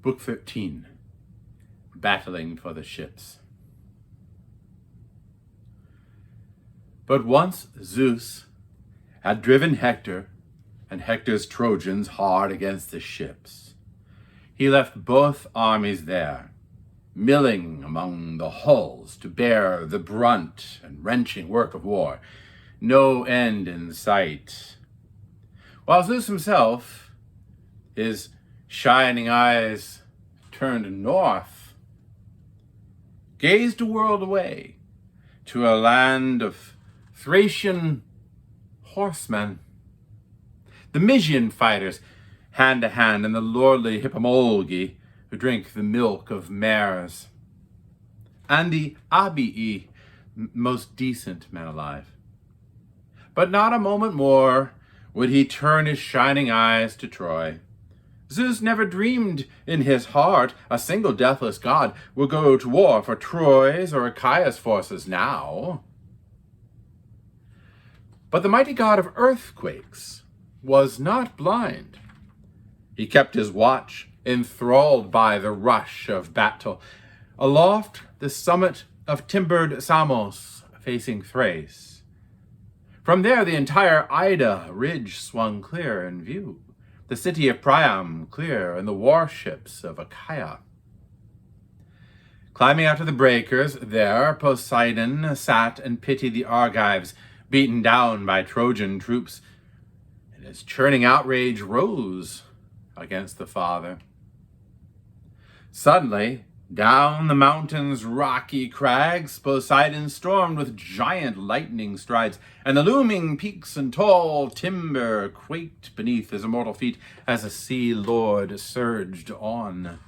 Book 13, Battling for the Ships. But once Zeus had driven Hector and Hector's Trojans hard against the ships. He left both armies there, milling among the hulls to bear the brunt and wrenching work of war, no end in sight. While Zeus himself, his shining eyes turned north, gazed a world away to a land of Thracian horsemen, the Mysian fighters, hand to hand, and the lordly Hippomolgi, who drink the milk of mares, and the Abii, most decent men alive. But not a moment more would he turn his shining eyes to Troy. Zeus never dreamed in his heart a single deathless god would go to war for Troy's or Achaea's forces now. But the mighty god of earthquakes was not blind. He kept his watch, enthralled by the rush of battle, aloft the summit of timbered Samos, facing Thrace. From there the entire Ida ridge swung clear in view, the city of Priam clear, and the warships of Achaia. Climbing out of the breakers, there Poseidon sat and pitied the Argives, beaten down by Trojan troops, and his churning outrage rose against the father. Suddenly, down the mountain's rocky crags, Poseidon stormed with giant lightning strides, and the looming peaks and tall timber quaked beneath his immortal feet as the sea lord surged on.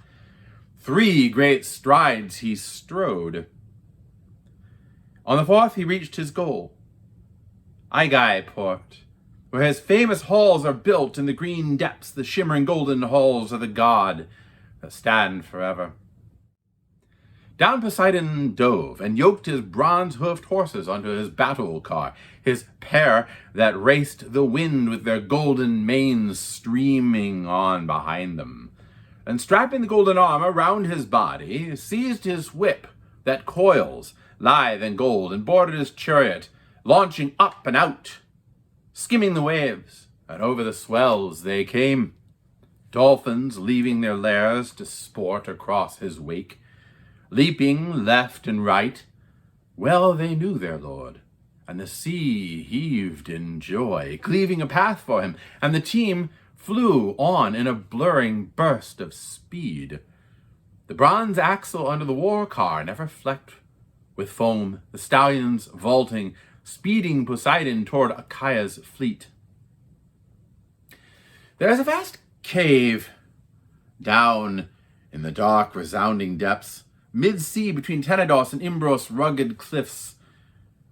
3 great strides he strode. On the 4th he reached his goal, Aigai port, where his famous halls are built in the green depths, the shimmering golden halls of the god that stand forever. Down Poseidon dove and yoked his bronze-hoofed horses onto his battle car, his pair that raced the wind with their golden manes streaming on behind them. And strapping the golden armor round his body, seized his whip that coils, lithe and gold, and boarded his chariot, launching up and out, skimming the waves, and over the swells they came, dolphins leaving their lairs to sport across his wake, leaping left and right. Well they knew their lord, and the sea heaved in joy, cleaving a path for him, and the team flew on in a blurring burst of speed. The bronze axle under the war car never flecked with foam, the stallions vaulting, speeding Poseidon toward Achaea's fleet. There is a vast cave down in the dark, resounding depths, mid-sea between Tenedos and Imbros' rugged cliffs.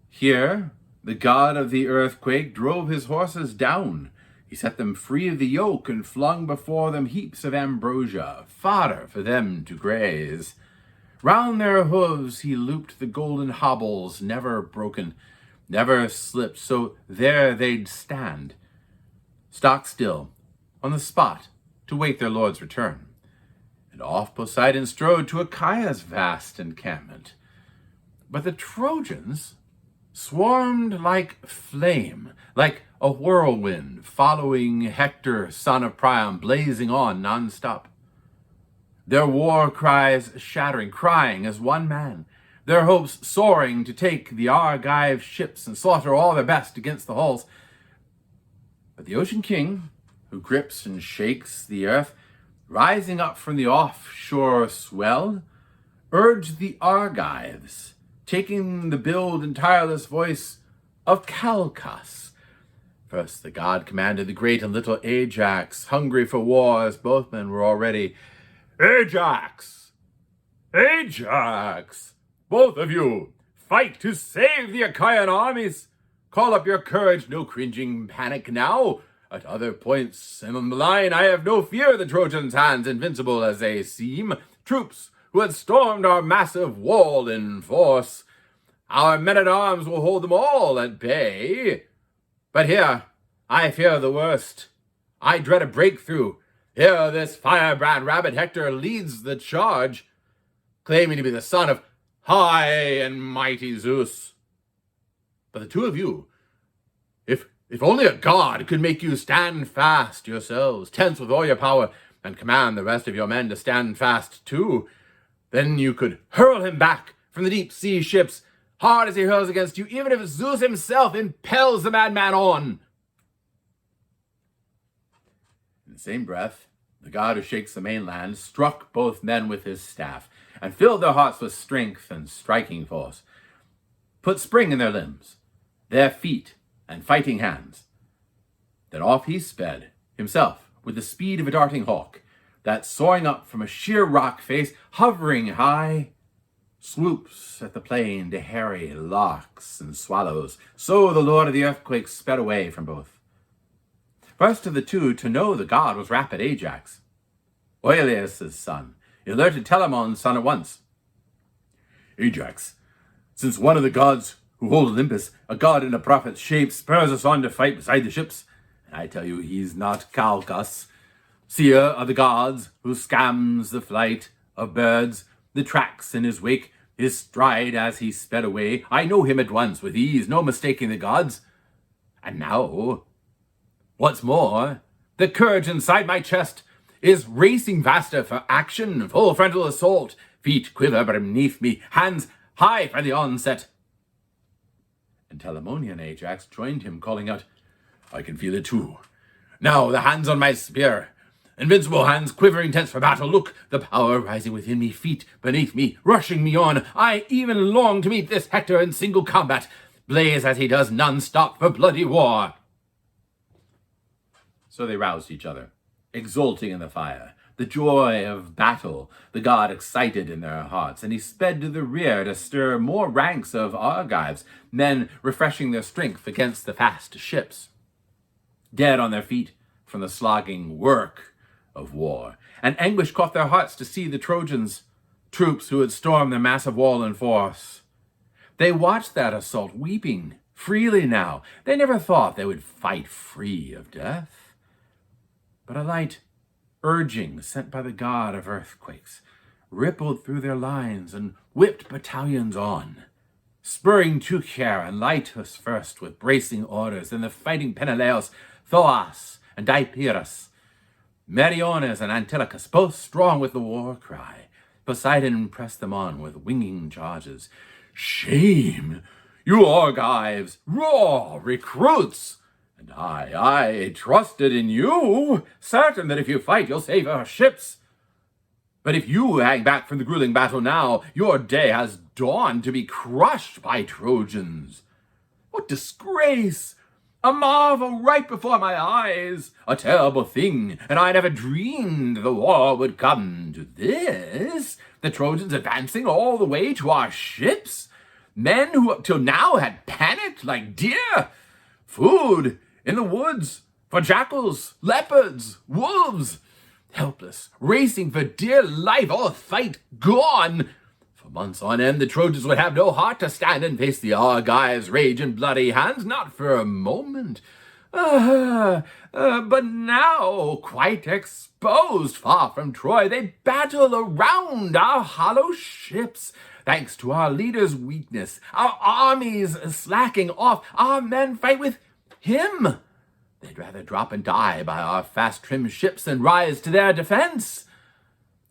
Here, the god of the earthquake drove his horses down. He set them free of the yoke and flung before them heaps of ambrosia, fodder for them to graze. Round their hooves he looped the golden hobbles, never broken, never slipped, so there they'd stand, stock still, on the spot, to wait their lord's return. And off Poseidon strode to Achaea's vast encampment. But the Trojans swarmed like flame, like a whirlwind, following Hector, son of Priam, blazing on non-stop. Their war cries shattering, crying as one man, their hopes soaring to take the Argive ships and slaughter all their best against the hulls. But the Ocean King, who grips and shakes the earth, rising up from the offshore swell, urged the Argives, taking the build and tireless voice of Calchas. First the god commanded the great and little Ajax, hungry for war as both men were already. Ajax! Ajax! Both of you, fight to save the Achaean armies. Call up your courage, no cringing panic now. At other points in the line, I have no fear the Trojans' hands, invincible as they seem, troops who had stormed our massive wall in force. Our men-at-arms will hold them all at bay. But here, I fear the worst. I dread a breakthrough, Here this firebrand rabbit Hector leads the charge, claiming to be the son of high and mighty Zeus. But the two of you, if only a god could make you stand fast yourselves, tense with all your power, and command the rest of your men to stand fast too, then you could hurl him back from the deep sea ships, hard as he hurls against you, even if Zeus himself impels the madman on. In the same breath, the god who shakes the mainland struck both men with his staff, and filled their hearts with strength and striking force, put spring in their limbs, their feet, and fighting hands. Then off he sped, himself, with the speed of a darting hawk, that soaring up from a sheer rock face, hovering high, swoops at the plain to harry larks and swallows. So the lord of the earthquake sped away from both. First of the two to know the god was rapid Ajax, Oileus' son. He alerted Telamon's son at once. Ajax, since one of the gods who hold Olympus, a god in a prophet's shape, spurs us on to fight beside the ships, and I tell you he's not Calchas, seer of the gods, who scams the flight of birds, the tracks in his wake, his stride as he sped away. I know him at once with ease, no mistaking the gods. And now, what's more, the courage inside my chest is racing faster for action, full frontal assault, feet quiver beneath me, hands high for the onset. And Telamonian Ajax joined him, calling out, I can feel it too. Now the hands on my spear, invincible hands quivering tense for battle. Look, the power rising within me, feet beneath me, rushing me on. I even long to meet this Hector in single combat, blaze as he does non-stop for bloody war. So they roused each other, exulting in the fire, the joy of battle, the god excited in their hearts, and he sped to the rear to stir more ranks of Argives, men refreshing their strength against the fast ships, dead on their feet from the slogging work of war. And anguish caught their hearts to see the Trojans, troops who had stormed their massive wall in force. They watched that assault, weeping freely now. They never thought they would fight free of death. But a light urging sent by the god of earthquakes rippled through their lines and whipped battalions on, spurring Teucer and Leitus first with bracing orders, then the fighting Peneleos, Thoas, and Diepirus, Meriones and Antilochus, both strong with the war cry. Poseidon pressed them on with winging charges. Shame, you Argives, raw recruits! And I trusted in you, certain that if you fight, you'll save our ships. But if you hang back from the grueling battle now, your day has dawned to be crushed by Trojans. What disgrace! A marvel right before my eyes, a terrible thing, and I never dreamed the war would come to this. The Trojans advancing all the way to our ships, men who up till now had panicked like deer, food in the woods for jackals, leopards, wolves, helpless, racing for dear life, all fight gone. For months on end, the Trojans would have no heart to stand and face the Argives' rage and bloody hands, not for a moment. But now, quite exposed, far from Troy, they battle around our hollow ships. Thanks to our leader's weakness, our armies slacking off, our men fight with him. They'd rather drop and die by our fast-trimmed ships than rise to their defense.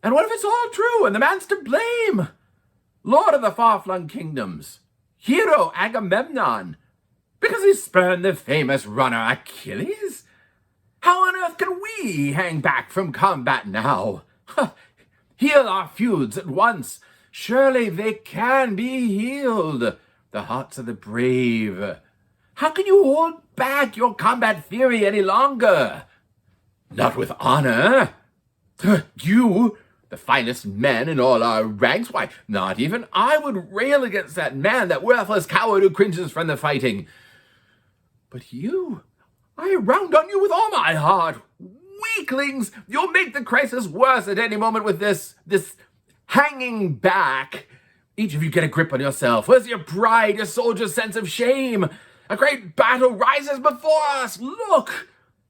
And what if it's all true and the man's to blame? Lord of the far-flung kingdoms, hero Agamemnon, because he spurned the famous runner Achilles? How on earth can we hang back from combat now? Heal our feuds at once. Surely they can be healed. The hearts of the brave. How can you hold back your combat fury any longer? Not with honor. You, the finest men in all our ranks, why, not even I would rail against that man, that worthless coward who cringes from the fighting. But you, I round on you with all my heart. Weaklings, you'll make the crisis worse at any moment with this hanging back. Each of you get a grip on yourself. Where's your pride, your soldier's sense of shame? A great battle rises before us. Look,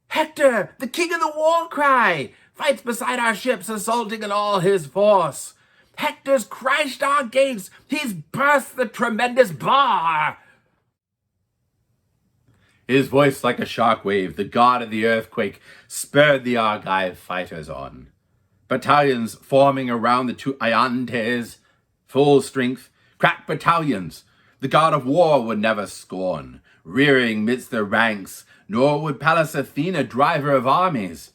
Hector, the king of the war cry, fights beside our ships, assaulting in all his force. Hector's crashed our gates, he's burst the tremendous bar. His voice like a shark wave, the god of the earthquake, spurred the Argive fighters on. Battalions forming around the two Iantes, full strength, crack battalions, the god of war would never scorn, rearing midst their ranks, nor would Pallas Athena, driver of armies.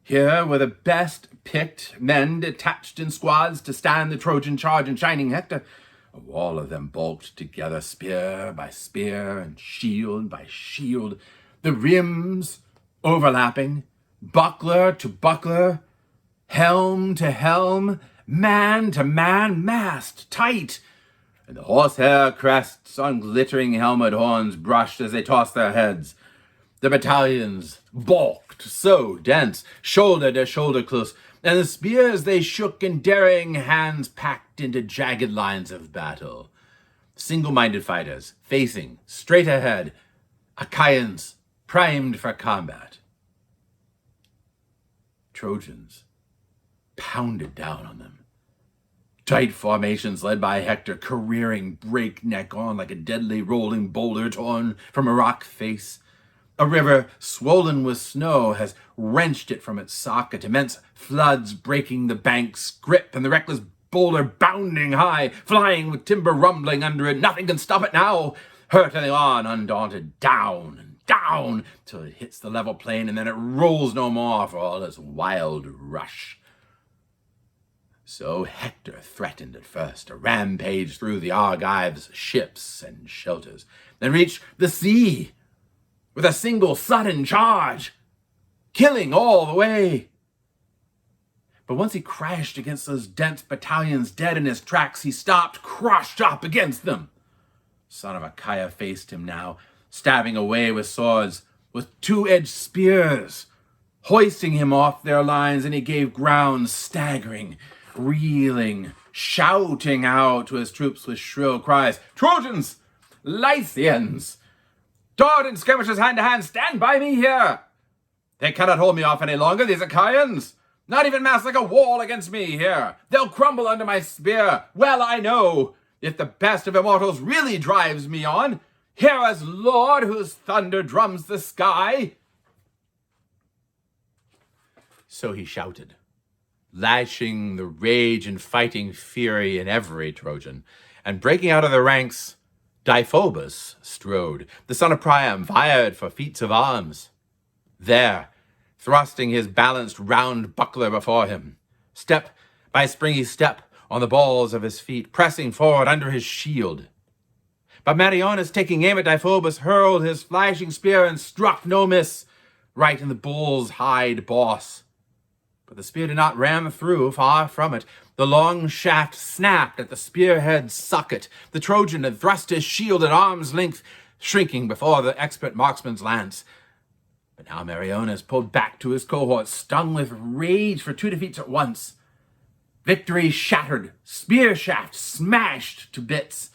Here were the best picked men detached in squads to stand the Trojan charge and shining Hector. A wall of them bulked together, spear by spear and shield by shield, the rims overlapping, buckler to buckler, helm to helm, man to man, mast tight, and the horsehair crests on glittering helmet horns brushed as they tossed their heads. The battalions bulked so dense, shoulder to shoulder close, and the spears they shook in daring hands packed into jagged lines of battle. Single-minded fighters, facing straight ahead, Achaeans primed for combat. Trojans pounded down on them. Tight formations led by Hector, careering breakneck on like a deadly rolling boulder torn from a rock face. A river swollen with snow has wrenched it from its socket, immense floods breaking the bank's grip, and the reckless boulder bounding high, flying with timber rumbling under it. Nothing can stop it now. Hurtling on, undaunted, down and down, till it hits the level plain, and then it rolls no more for all its wild rush. So Hector threatened at first a rampage through the Argives' ships and shelters, then reached the sea with a single sudden charge, killing all the way. But once he crashed against those dense battalions dead in his tracks, he stopped, crushed up against them. Son of Achaia faced him now, stabbing away with swords, with two-edged spears, hoisting him off their lines, and he gave ground, staggering, reeling, shouting out to his troops with shrill cries, "Trojans! Lycians! Dardan skirmishers hand to hand, stand by me here! They cannot hold me off any longer, these Achaeans! Not even massed like a wall against me here! They'll crumble under my spear! Well I know, if the best of immortals really drives me on, here as Lord whose thunder drums the sky!" So he shouted, lashing the rage and fighting fury in every Trojan, and breaking out of the ranks, Deiphobus strode, the son of Priam, fired for feats of arms. There, thrusting his balanced round buckler before him, step by springy step on the balls of his feet, pressing forward under his shield. But Meriones, taking aim at Deiphobus, hurled his flashing spear and struck no miss, right in the bull's hide boss. But the spear did not ram through, far from it. The long shaft snapped at the spearhead's socket. The Trojan had thrust his shield at arm's length, shrinking before the expert marksman's lance. But now Meriones pulled back to his cohort, stung with rage for two defeats at once. Victory shattered, spear shaft smashed to bits.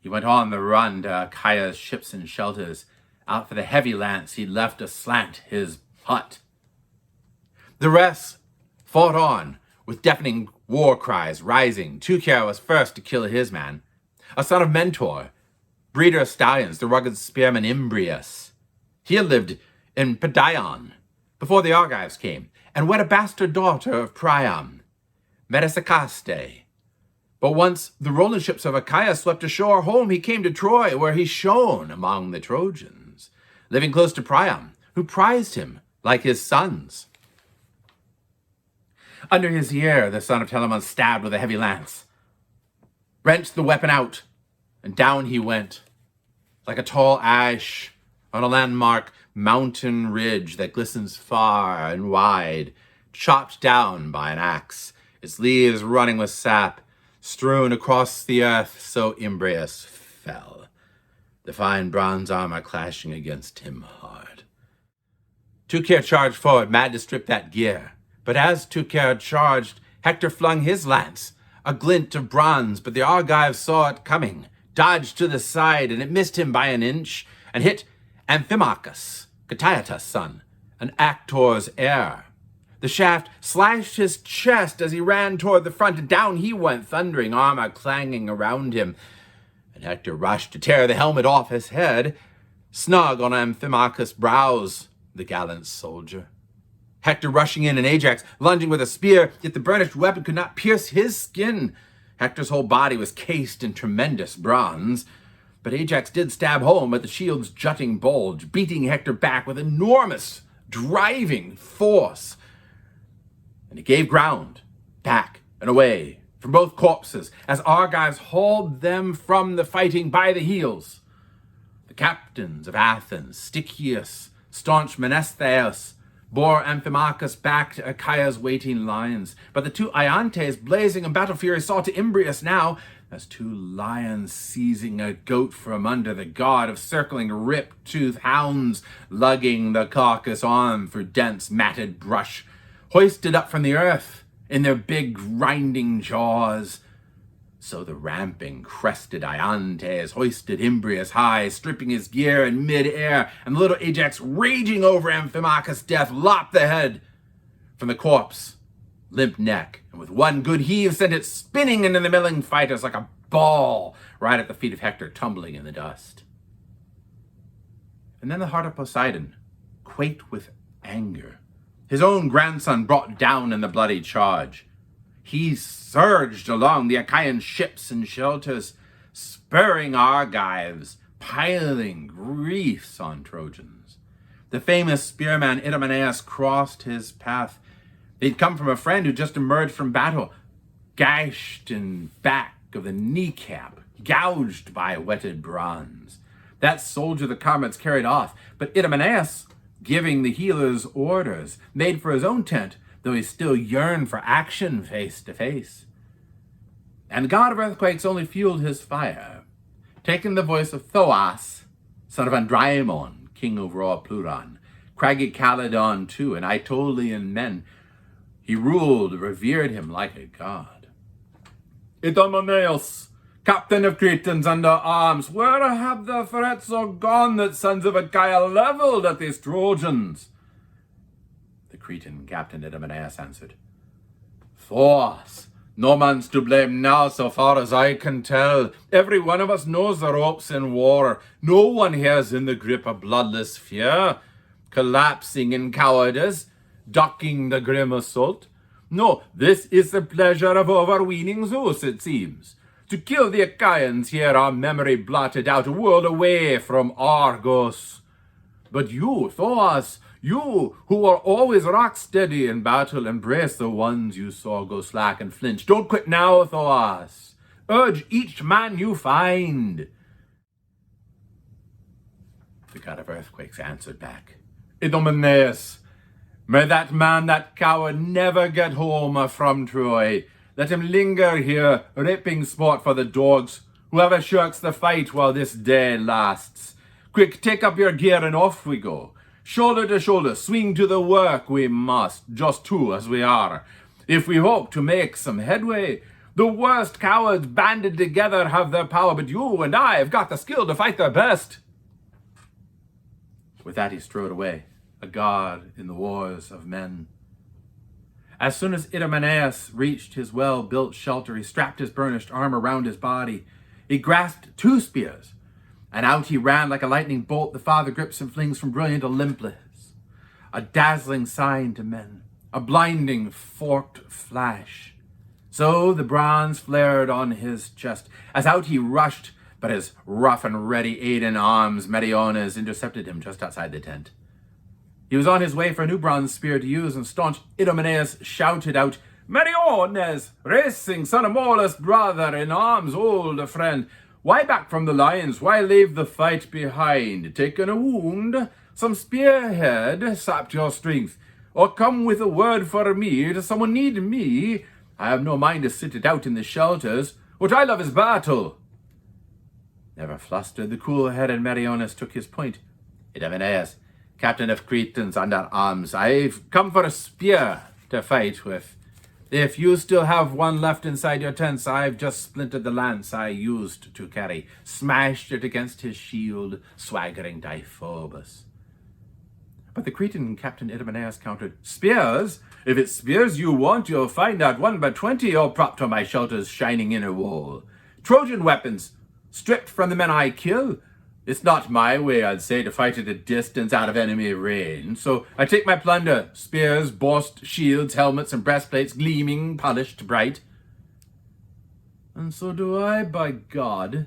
He went on the run to Achaia's ships and shelters. Out for the heavy lance he'd left aslant his hut. The rest fought on, with deafening war cries rising. Teucer was first to kill his man, a son of Mentor, breeder of stallions, the rugged spearman Imbrius. He had lived in Padion before the Argives came, and wed a bastard daughter of Priam, Metesicaste. But once the rolling ships of Achaia swept ashore, home he came to Troy, where he shone among the Trojans, living close to Priam, who prized him like his sons. Under his ear, the son of Telamon stabbed with a heavy lance, wrenched the weapon out, and down he went, like a tall ash on a landmark mountain ridge that glistens far and wide, chopped down by an axe, its leaves running with sap, strewn across the earth, so Imbrius fell, the fine bronze armor clashing against him hard. Teucer charged forward, mad to strip that gear. But as Teucer charged, Hector flung his lance, a glint of bronze, but the Argives saw it coming, dodged to the side, and it missed him by an inch, and hit Amphimachus, Catiatus' son, and Actor's heir. The shaft slashed his chest as he ran toward the front, and down he went, thundering armor clanging around him. And Hector rushed to tear the helmet off his head. Snug on Amphimachus' brows, the gallant soldier. Hector rushing in, and Ajax lunging with a spear, yet the burnished weapon could not pierce his skin. Hector's whole body was cased in tremendous bronze, but Ajax did stab home at the shield's jutting bulge, beating Hector back with enormous, driving force. And he gave ground, back and away, from both corpses, as Argives hauled them from the fighting by the heels. The captains of Athens, Stichius, staunch Menestheus, bore Amphimachus back to Achaea's waiting lines. But the two Iantes, blazing in battle fury, saw to Imbrius now as two lions seizing a goat from under the guard of circling rip-toothed hounds, lugging the carcass on through dense matted brush, hoisted up from the earth in their big grinding jaws. So the ramping, crested Iantes hoisted Imbrius high, stripping his gear in mid-air, and the little Ajax, raging over Amphimachus' death, lopped the head from the corpse, limp neck, and with one good heave sent it spinning into the milling fighters like a ball right at the feet of Hector, tumbling in the dust. And then the heart of Poseidon quaked with anger. His own grandson brought down in the bloody charge. He surged along the Achaean ships and shelters, spurring Argives, piling griefs on Trojans. The famous spearman Idomeneus crossed his path. He'd come from a friend who just emerged from battle, gashed in back of the kneecap, gouged by wetted bronze. That soldier the comrades carried off, but Idomeneus, giving the healers orders, made for his own tent, though he still yearned for action face to face. And the god of earthquakes only fueled his fire, taking the voice of Thoas, son of Andraemon, king over all Pluton, craggy Calydon too, and Aetolian men. He ruled, revered him like a god. Idomeneus, captain of Cretans under arms, where have the threats all gone that sons of Achaia levelled at these Trojans? The Cretan captain Idomeneus answered, Thoas, no man's to blame now so far as I can tell. Every one of us knows the ropes in war. No one here is in the grip of bloodless fear, collapsing in cowardice, ducking the grim assault. No, this is the pleasure of overweening Zeus, it seems. To kill the Achaeans here, our memory blotted out, a world away from Argos. But you, Thoas, you who were always rock steady in battle, embrace the ones you saw go slack and flinch. Don't quit now, Thoas. Urge each man you find. The god of earthquakes answered back, Idomeneus, may that man, that coward, never get home from Troy. Let him linger here, ripping sport for the dogs. Whoever shirks the fight while this day lasts. Quick, take up your gear and off we go. Shoulder to shoulder, swing to the work we must, just two as we are. If we hope to make some headway, the worst cowards banded together have their power, but you and I have got the skill to fight their best. With that he strode away, a god in the wars of men. As soon as Idomeneus reached his well-built shelter, he strapped his burnished armor round his body. He grasped two spears, and out he ran like a lightning bolt the father grips and flings from brilliant Olympus, a dazzling sign to men, a blinding forked flash. So the bronze flared on his chest, as out he rushed, but his rough and ready aid in arms, Meriones, intercepted him just outside the tent. He was on his way for a new bronze spear to use, and staunch Idomeneus shouted out, Meriones, racing son of Molus, brother in arms, old friend, why back from the lions? Why leave the fight behind? Taken a wound? Some spearhead sapped your strength? Or come with a word for me? Does someone need me? I have no mind to sit it out in the shelters. What I love is battle. Never flustered, the cool-headed Meriones took his point. Idomeneus, captain of Cretans under arms, I've come for a spear to fight with. If you still have one left inside your tents, I've just splintered the lance I used to carry, smashed it against his shield, swaggering Deiphobus. But the Cretan Captain Idomeneus countered, "Spears? If it's spears you want, you'll find not one but 20 all propped on my shelter's shining inner wall. Trojan weapons, stripped from the men I kill. It's not my way, I'd say, to fight at a distance out of enemy range. So I take my plunder, spears, borscht, shields, helmets, and breastplates, gleaming, polished, bright." "And so do I, by God."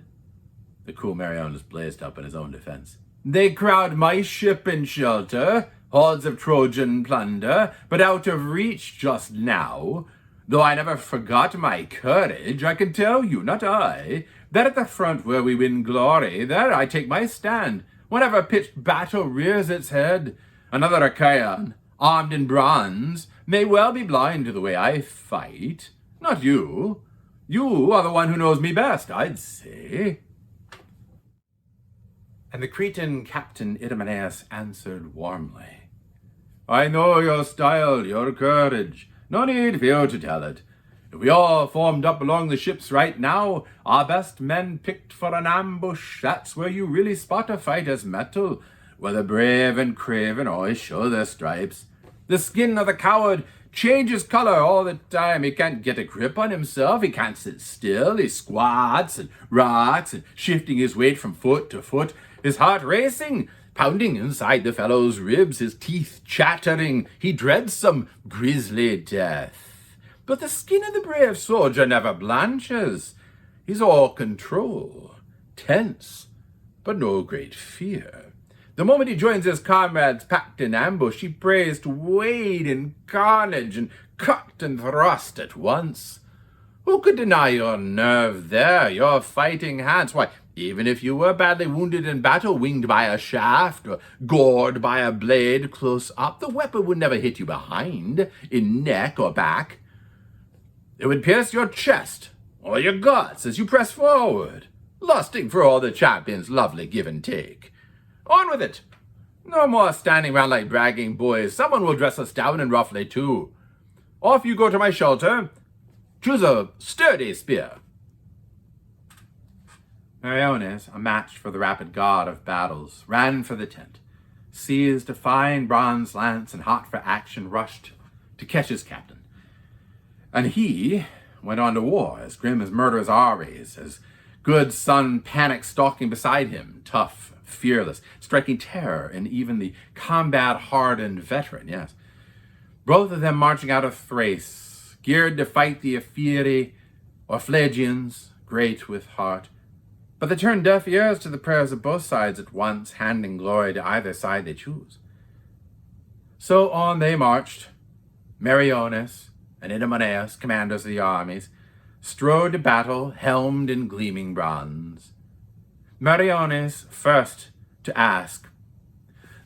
The cool Meriones blazed up in his own defense. "They crowd my ship in shelter, hordes of Trojan plunder, but out of reach just now. Though I never forgot my courage, I can tell you, not I, that at the front where we win glory, there I take my stand, whenever pitched battle rears its head. Another Achaean, armed in bronze, may well be blind to the way I fight. Not you. You are the one who knows me best, I'd say." And the Cretan Captain Idomeneus answered warmly, "I know your style, your courage. No need for you to tell it. If we all formed up along the ships right now, our best men picked for an ambush, that's where you really spot a fighter's mettle, where the brave and craven always show their stripes. The skin of the coward changes color all the time. He can't get a grip on himself. He can't sit still. He squats and rocks and shifting his weight from foot to foot, his heart racing, pounding inside the fellow's ribs, his teeth chattering. He dreads some grisly death. But the skin of the brave soldier never blanches. He's all control, tense, but no great fear. The moment he joins his comrades packed in ambush, he prays to wade in carnage and cut and thrust at once. Who could deny your nerve there, your fighting hands? Why, even if you were badly wounded in battle, winged by a shaft, or gored by a blade close up, the weapon would never hit you behind, in neck or back. It would pierce your chest or your guts as you press forward, lusting for all the champion's lovely give and take. On with it! No more standing round like bragging boys. Someone will dress us down and roughly too. Off you go to my shelter. Choose a sturdy spear." Meriones, a match for the rapid god of battles, ran for the tent, seized a fine bronze lance, and hot for action rushed to catch his captain. And he went on to war, as grim as murderous Ares, as good son panic stalking beside him, tough, fearless, striking terror in even the combat-hardened veteran, yes. Both of them marching out of Thrace, geared to fight the Ephiri or Phlegians, great with heart. But they turned deaf ears to the prayers of both sides at once, handing glory to either side they choose. So on they marched. Meriones and Idomeneus, commanders of the armies, strode to battle, helmed in gleaming bronze. Meriones first to ask,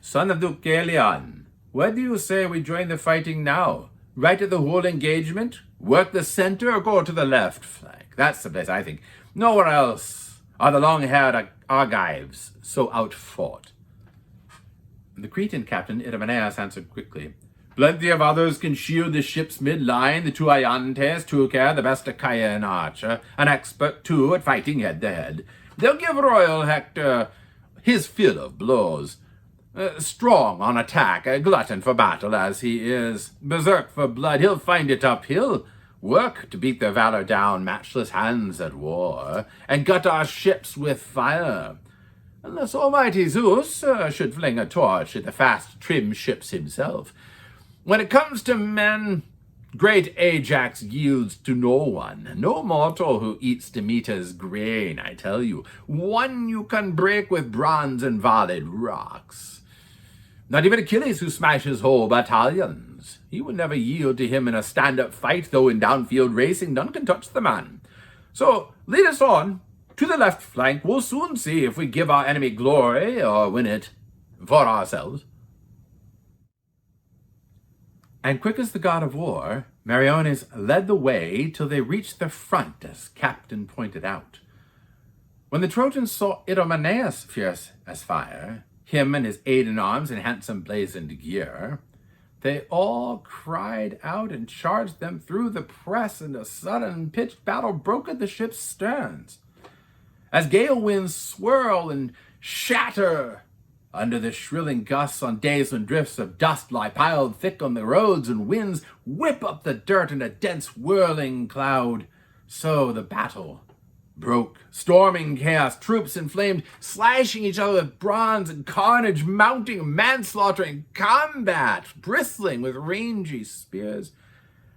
"Son of Duke Iliad, where do you say we join the fighting now? Right at the whole engagement? Work the center or go to the left flank? That's the place, I think. Nowhere else are the long-haired Argives so outfought." The Cretan captain Idomeneus answered quickly, "Plenty of others can shield the ship's midline. The two Iontes, Tucer, the best Achaean archer, an expert too at fighting head-to-head. They'll give royal Hector his fill of blows. Strong on attack, a glutton for battle as he is, berserk for blood, he'll find it uphill work to beat their valor down, matchless hands at war, and gut our ships with fire. Unless almighty Zeus should fling a torch at the fast, trim ships himself. When it comes to men, great Ajax yields to no one, no mortal who eats Demeter's grain, I tell you. One you can break with bronze and volleyed rocks. Not even Achilles, who smashes whole battalions. He would never yield to him in a stand-up fight, though in downfield racing none can touch the man. So lead us on to the left flank. We'll soon see if we give our enemy glory or win it for ourselves." And quick as the god of war, Meriones led the way till they reached the front, as Captain pointed out. When the Trojans saw Idomeneus fierce as fire, him and his aid-in-arms in handsome blazoned gear, they all cried out and charged them through the press, and a sudden pitched battle broke at the ship's sterns. As gale winds swirl and shatter Under the shrilling gusts on days when drifts of dust lie piled thick on the roads and winds whip up the dirt in a dense whirling cloud, so the battle broke. Storming chaos, troops inflamed, slashing each other with bronze and carnage, mounting manslaughtering combat, bristling with rangy spears.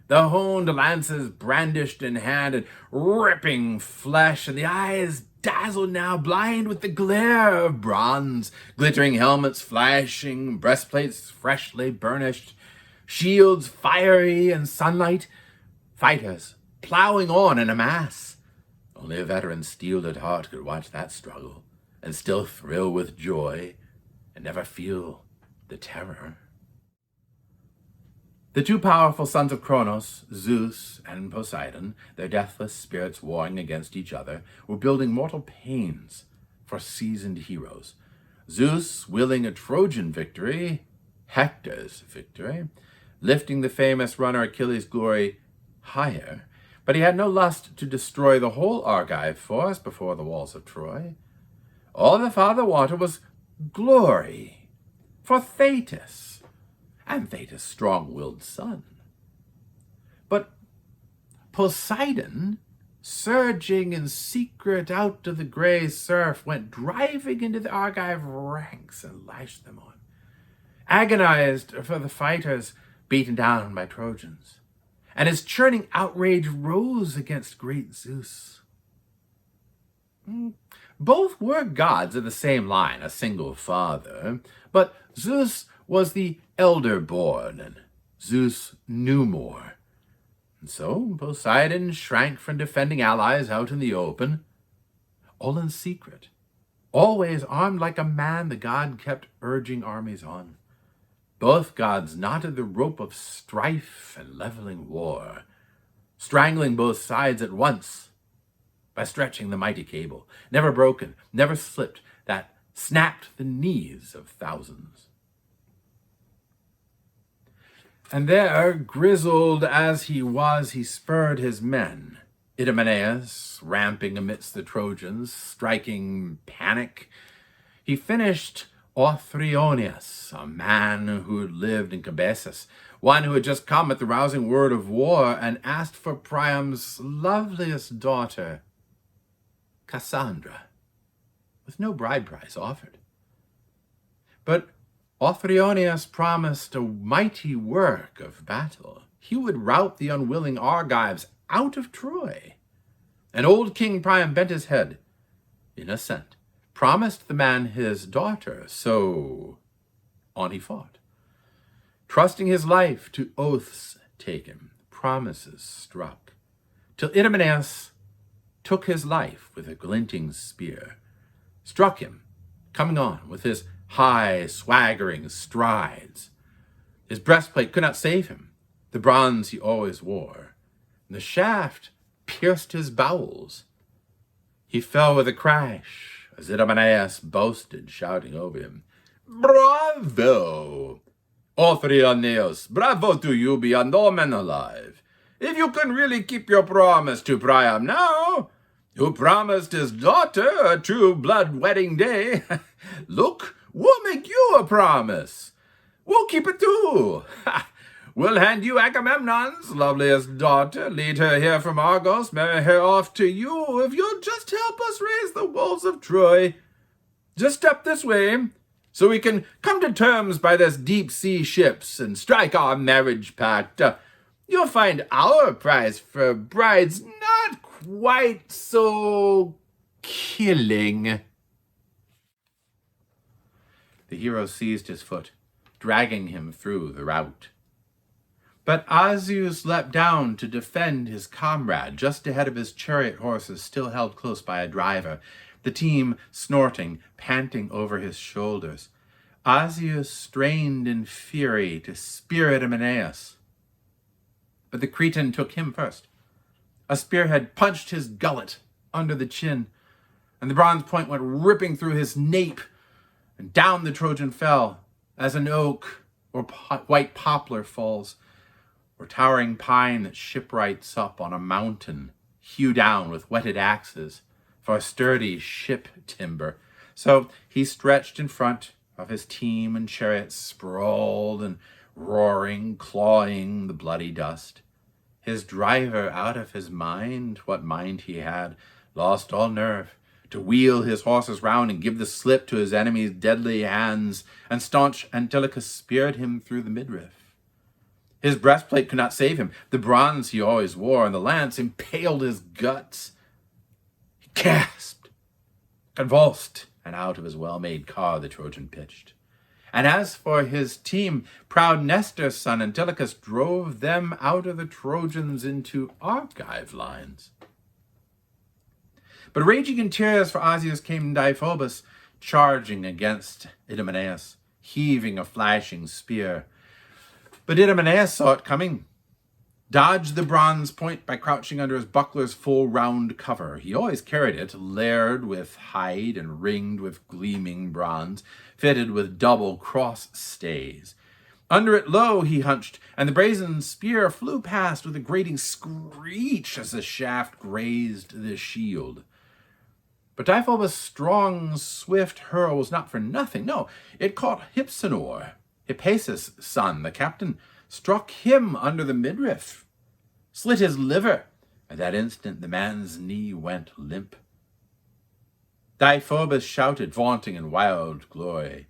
The honed lances brandished in hand and ripping flesh, and the eyes dazzled now, blind with the glare of bronze, glittering helmets flashing, breastplates freshly burnished, shields fiery in sunlight, fighters plowing on in a mass. Only a veteran steeled at heart could watch that struggle and still thrill with joy and never feel the terror. The two powerful sons of Kronos, Zeus and Poseidon, their deathless spirits warring against each other, were building mortal pains for seasoned heroes. Zeus willing a Trojan victory, Hector's victory, lifting the famous runner Achilles' glory higher, but he had no lust to destroy the whole Argive force before the walls of Troy. All the father wanted was glory for Thetis, and Thetis' strong-willed son. But Poseidon, surging in secret out of the gray surf, went driving into the Argive ranks and lashed them on, agonized for the fighters beaten down by Trojans. And his churning outrage rose against great Zeus. Both were gods of the same line, a single father, but Zeus was the elder born, and Zeus knew more. And so Poseidon shrank from defending allies out in the open, all in secret. Always armed like a man, the god kept urging armies on. Both gods knotted the rope of strife and leveling war, strangling both sides at once by stretching the mighty cable, never broken, never slipped, that snapped the knees of thousands. And there, grizzled as he was, he spurred his men. Idomeneus, ramping amidst the Trojans, striking panic. He finished Othryoneus, a man who had lived in Cabesus, one who had just come at the rousing word of war and asked for Priam's loveliest daughter, Cassandra, with no bride price offered. But Othryoneus promised a mighty work of battle. He would rout the unwilling Argives out of Troy. And old King Priam bent his head in assent, promised the man his daughter, so on he fought, trusting his life to oaths taken, promises struck, till Idomeneus took his life with a glinting spear, struck him, coming on with his high, swaggering strides. His breastplate could not save him, the bronze he always wore, and the shaft pierced his bowels. He fell with a crash, as Idomeneus boasted, shouting over him, "Bravo! Othryoneus, bravo to you beyond all men alive. If you can really keep your promise to Priam now, who promised his daughter a true blood wedding day, look, we'll make you a promise. We'll keep it too. We'll hand you Agamemnon's loveliest daughter, lead her here from Argos, marry her off to you, if you'll just help us raise the walls of Troy. Just step this way, so we can come to terms by this deep-sea ships and strike our marriage pact. You'll find our price for brides not quite so killing." The hero seized his foot, dragging him through the rout. But Zeus leapt down to defend his comrade, just ahead of his chariot horses, still held close by a driver, the team snorting, panting over his shoulders. Zeus strained in fury to spear Idomeneus, but the Cretan took him first. A spearhead punched his gullet under the chin, and the bronze point went ripping through his nape, and down the Trojan fell, as an oak or white poplar falls, or towering pine that shipwrights up on a mountain, hew down with whetted axes for sturdy ship timber. So he stretched in front, of his team and chariots sprawled and roaring, clawing the bloody dust. His driver out of his mind, what mind he had, lost all nerve, to wheel his horses round and give the slip to his enemy's deadly hands, and staunch Antilochus speared him through the midriff. His breastplate could not save him. The bronze he always wore, and the lance impaled his guts. He gasped, convulsed, and out of his well-made car the Trojan pitched. And as for his team, proud Nestor's son Antilochus drove them out of the Trojans into Argive lines. But raging in tears for Asius came Deiphobus, charging against Idomeneus, heaving a flashing spear. But Idomeneus saw it coming, dodged the bronze point by crouching under his buckler's full round cover. He always carried it, layered with hide and ringed with gleaming bronze, fitted with double cross stays. Under it low he hunched, and the brazen spear flew past with a grating screech as the shaft grazed the shield. But Deiphobus' strong, swift hurl was not for nothing. No, it caught Hypsenor, Hippasus' son, the captain, struck him under the midriff, slit his liver. At that instant the man's knee went limp. Deiphobus shouted, vaunting in wild glory,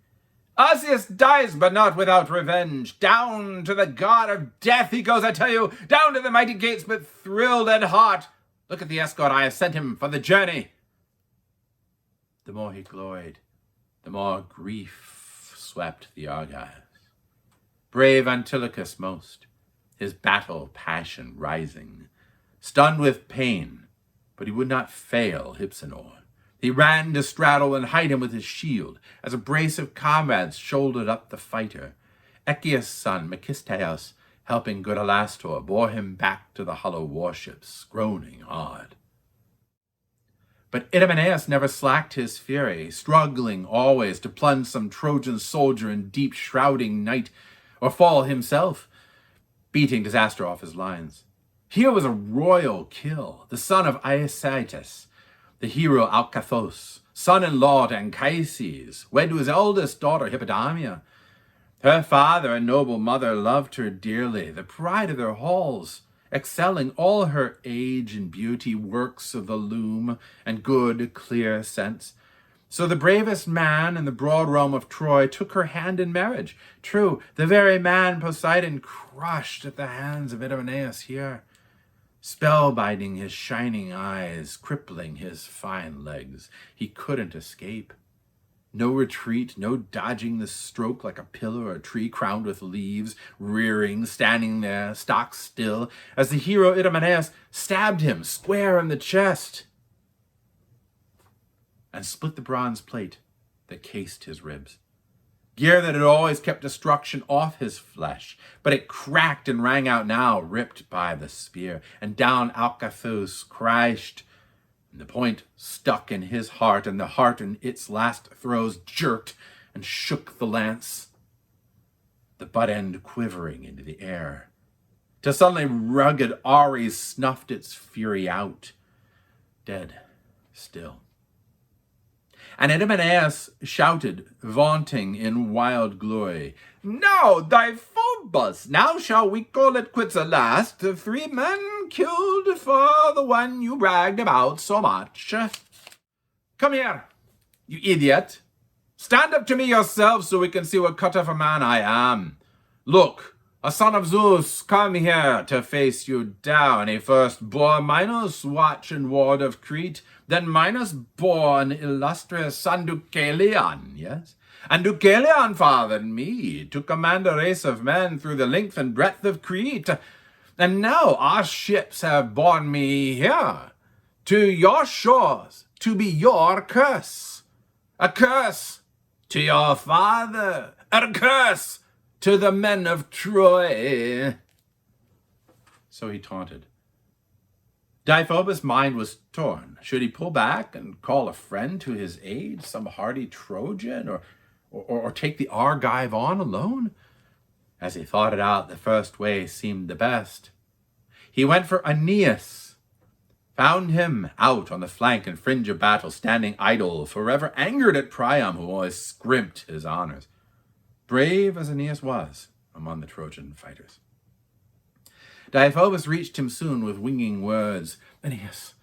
"Asius dies, but not without revenge. Down to the god of death he goes, I tell you, down to the mighty gates, but thrilled at heart. Look at the escort I have sent him for the journey." The more he gloried, the more grief swept the Argives. Brave Antilochus most, his battle passion rising, stunned with pain, but he would not fail Hypsenor. He ran to straddle and hide him with his shield, as a brace of comrades shouldered up the fighter. Echius' son, Megisteus, helping good Alastor, bore him back to the hollow warships, groaning hard. But Idomeneus never slacked his fury, struggling always to plunge some Trojan soldier in deep shrouding night, or fall himself, beating disaster off his lines. Here was a royal kill, the son of Aeacyatus, the hero Alcathous, son-in-law to Anchises, wed to his eldest daughter Hippodamia. Her father and noble mother loved her dearly, the pride of their halls, excelling all her age and beauty, works of the loom and good, clear sense. So the bravest man in the broad realm of Troy took her hand in marriage. True, the very man Poseidon crushed at the hands of Idomeneus here, spellbinding his shining eyes, crippling his fine legs. He couldn't escape. No retreat, no dodging the stroke like a pillar or a tree crowned with leaves, rearing, standing there, stock still, as the hero Idomeneus stabbed him square in the chest and split the bronze plate that cased his ribs. Gear that had always kept destruction off his flesh, but it cracked and rang out now, ripped by the spear, and down Alcathous crashed. And the point stuck in his heart, and the heart in its last throes jerked and shook the lance, the butt end quivering into the air, till suddenly rugged Ares snuffed its fury out, dead still. And Idomeneus shouted, vaunting in wild glory, "Now, Deiphobus, now shall we call it quits at last, the 3 men killed for the one you bragged about so much. Come here, you idiot. Stand up to me yourself so we can see what cut of a man I am. Look, a son of Zeus, come here to face you down. He first bore Minos, watch and ward of Crete. Then Minos bore an illustrious son, Deucalion, yes? And Deucalion fathered me, to command a race of men through the length and breadth of Crete. And now our ships have borne me here, to your shores, to be your curse. A curse to your father, a curse to the men of Troy." So he taunted. Deiphobus' mind was torn. Should he pull back and call a friend to his aid, some hardy Trojan, or take the Argive on alone? As he thought it out, the first way seemed the best. He went for Aeneas, found him out on the flank and fringe of battle, standing idle, forever angered at Priam, who always scrimped his honors, brave as Aeneas was among the Trojan fighters. Deiphobus reached him soon with winging words. Aeneas,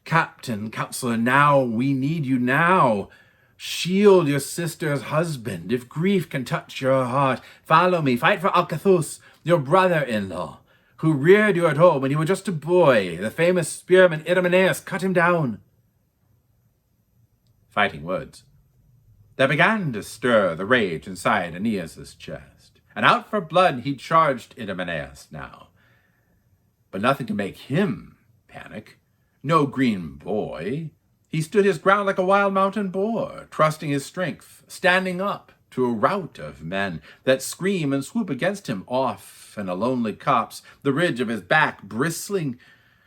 captain, counselor, now, we need you now. Shield your sister's husband. If grief can touch your heart, follow me, fight for Alcathous, your brother-in-law, who reared you at home when you were just a boy. The famous spearman Idomeneus cut him down. Fighting words that began to stir the rage inside Aeneas' chest, and out for blood he charged Idomeneus now. But nothing to make him panic. No green boy. He stood his ground like a wild mountain boar, trusting his strength, standing up to a rout of men that scream and swoop against him off in a lonely copse, the ridge of his back bristling,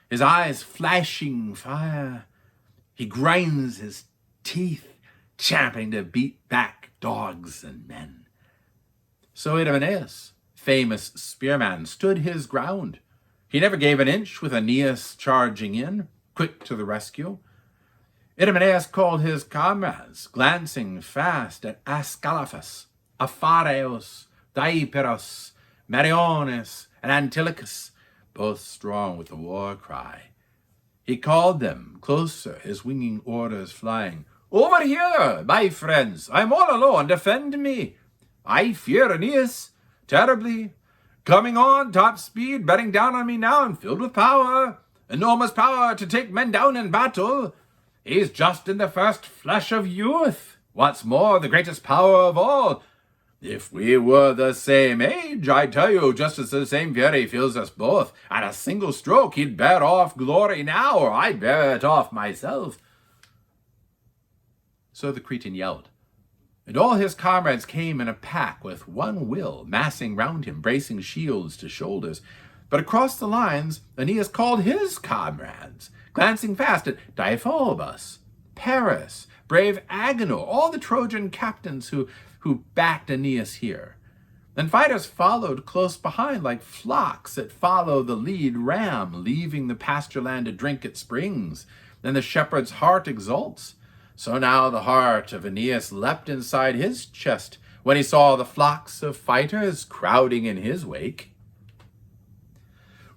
his eyes flashing fire. He grinds his teeth, champing to beat back dogs and men. So Idomeneus, famous spearman, stood his ground. He never gave an inch with Aeneas charging in, quick to the rescue. Idomeneus called his comrades, glancing fast at Ascalaphus, Aphareus, Deiperos, Meriones, and Antilochus, both strong with the war cry. He called them closer, his winging orders flying. Over here, my friends, I'm all alone, defend me. I fear Aeneas terribly. Coming on, top speed, bearing down on me now, and filled with power, enormous power to take men down in battle. He's just in the first flush of youth. What's more, the greatest power of all. If we were the same age, I tell you, just as the same fury fills us both, at a single stroke he'd bear off glory now, or I'd bear it off myself. So the Cretan yelled, and all his comrades came in a pack with one will, massing round him, bracing shields to shoulders. But across the lines, Aeneas called his comrades, glancing fast at Deiphobus, Paris, brave Agenor, all the Trojan captains who backed Aeneas here. Then fighters followed close behind like flocks that follow the lead ram, leaving the pasture land to drink its springs. Then the shepherd's heart exults. So now the heart of Aeneas leapt inside his chest when he saw the flocks of fighters crowding in his wake.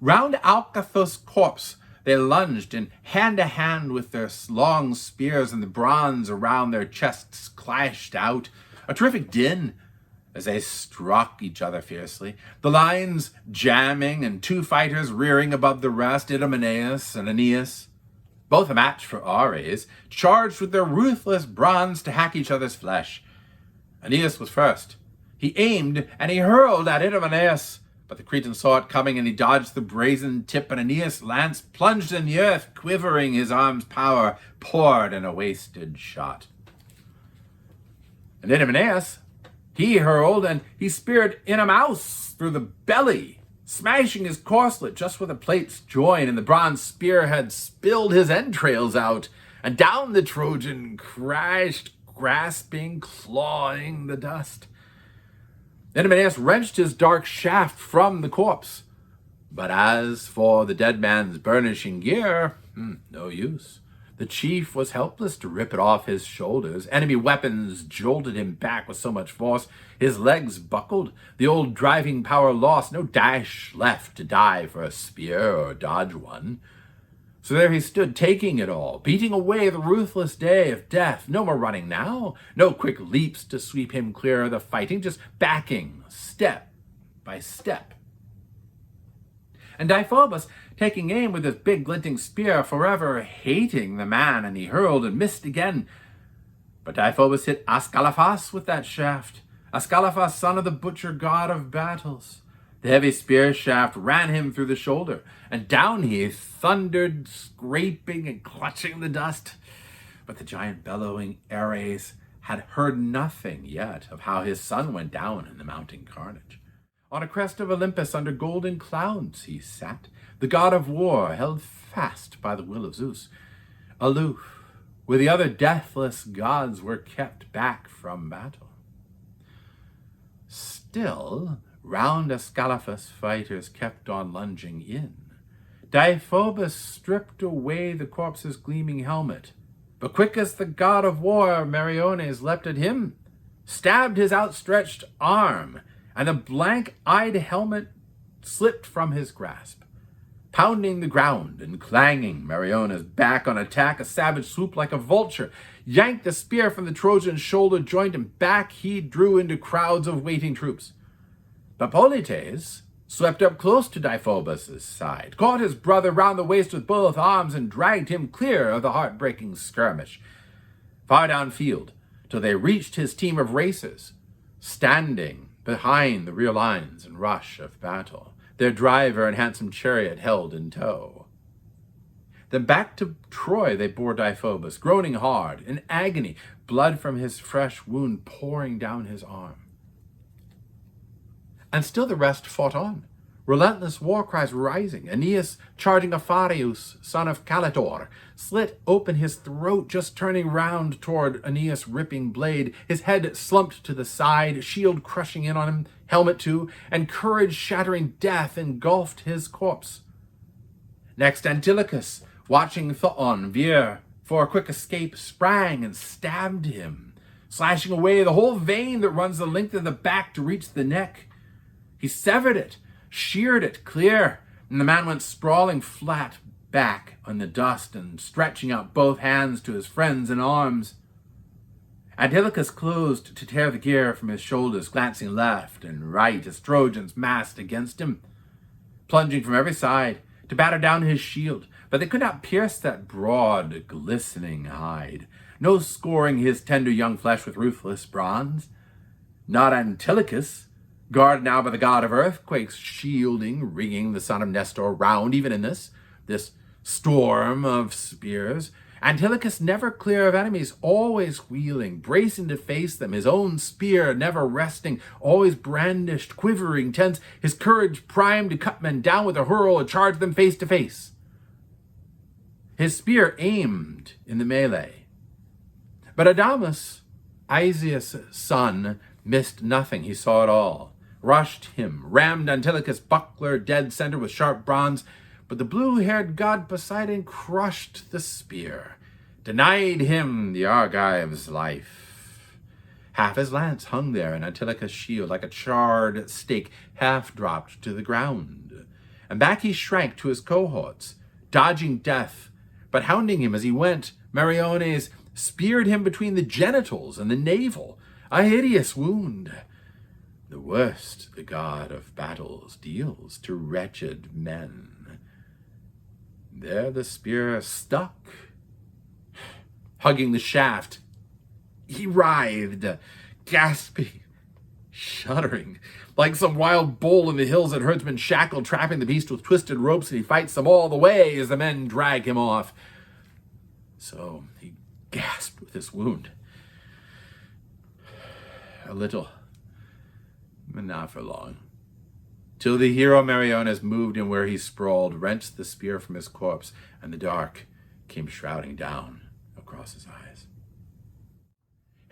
Round Alcathous' corpse they lunged, and hand to hand with their long spears, and the bronze around their chests clashed out. A terrific din as they struck each other fiercely, the lines jamming and two fighters rearing above the rest, Idomeneus and Aeneas, both a match for Ares, charged with their ruthless bronze to hack each other's flesh. Aeneas was first. He aimed and he hurled at Idomeneus, but the Cretan saw it coming, and he dodged the brazen tip, and Aeneas' lance plunged in the earth, quivering, his arm's power poured in a wasted shot. And Idomeneus, he hurled, and he speared Inomaus through the belly, smashing his corslet just where the plates join, and the bronze spear had spilled his entrails out, and down the Trojan crashed, grasping, clawing the dust. Idomeneus wrenched his dark shaft from the corpse. But as for the dead man's burnishing gear, no use. The chief was helpless to rip it off his shoulders. Enemy weapons jolted him back with so much force. His legs buckled, the old driving power lost, no dash left to dive for a spear or dodge one. So there he stood, taking it all, beating away the ruthless day of death. No more running now, no quick leaps to sweep him clear of the fighting, just backing step by step. And Deiphobus, taking aim with his big glinting spear, forever hating the man, and he hurled and missed again. But Deiphobus hit Ascalaphus with that shaft, Ascalaphus, son of the butcher god of battles. The heavy spear shaft ran him through the shoulder, and down he thundered, scraping and clutching the dust. But the giant bellowing Ares had heard nothing yet of how his son went down in the mounting carnage. On a crest of Olympus under golden clouds he sat, the god of war held fast by the will of Zeus, aloof, where the other deathless gods were kept back from battle. Still, round Ascalaphus fighters kept on lunging in, Deiphobus stripped away the corpse's gleaming helmet, but quick as the god of war, Meriones leapt at him, stabbed his outstretched arm, and the blank-eyed helmet slipped from his grasp. Pounding the ground and clanging, Meriones back on attack, a savage swoop like a vulture, yanked the spear from the Trojan's shoulder joint, and back he drew into crowds of waiting troops. But Polites swept up close to Deiphobus' side, caught his brother round the waist with both arms, and dragged him clear of the heartbreaking skirmish, far downfield, till they reached his team of racers, standing behind the rear lines and rush of battle, their driver and handsome chariot held in tow. Then back to Troy they bore Deiphobus, groaning hard, in agony, blood from his fresh wound pouring down his arm. And still the rest fought on, relentless war cries rising. Aeneas, charging Apharius, son of Caletor, slit open his throat, just turning round toward Aeneas' ripping blade, his head slumped to the side, shield crushing in on him, helmet too, and courage-shattering death engulfed his corpse. Next Antilochus, watching Thoon veer for a quick escape, sprang and stabbed him, slashing away the whole vein that runs the length of the back to reach the neck. He severed it, sheared it clear, and the man went sprawling flat back on the dust and stretching out both hands to his friends in arms. Antilochus closed to tear the gear from his shoulders, glancing left and right as Trojans massed against him, plunging from every side to batter down his shield, but they could not pierce that broad, glistening hide, no scoring his tender young flesh with ruthless bronze. Not Antilochus, guarded now by the god of earthquakes, shielding, ringing the son of Nestor round, even in this storm of spears. Antilochus never clear of enemies, always wheeling, bracing to face them, his own spear never resting, always brandished, quivering, tense, his courage primed to cut men down with a hurl or charge them face to face. His spear aimed in the melee. But Adamas, Isaeus' son, missed nothing. He saw it all. Rushed him, rammed Antilochus' buckler dead center with sharp bronze, but the blue-haired god Poseidon crushed the spear, denied him the Argive's life. Half his lance hung there in Antilochus' shield like a charred stake, half dropped to the ground. And back he shrank to his cohorts, dodging death, but hounding him as he went. Meriones speared him between the genitals and the navel, a hideous wound, the worst the god of battles deals to wretched men. There the spear stuck. Hugging the shaft, he writhed, gasping, shuddering, like some wild bull in the hills that herdsmen shackled, trapping the beast with twisted ropes, and he fights them all the way as the men drag him off. So he gasped with his wound. A little, but not for long, till the hero Meriones moved him where he sprawled, wrenched the spear from his corpse, and the dark came shrouding down across his eyes.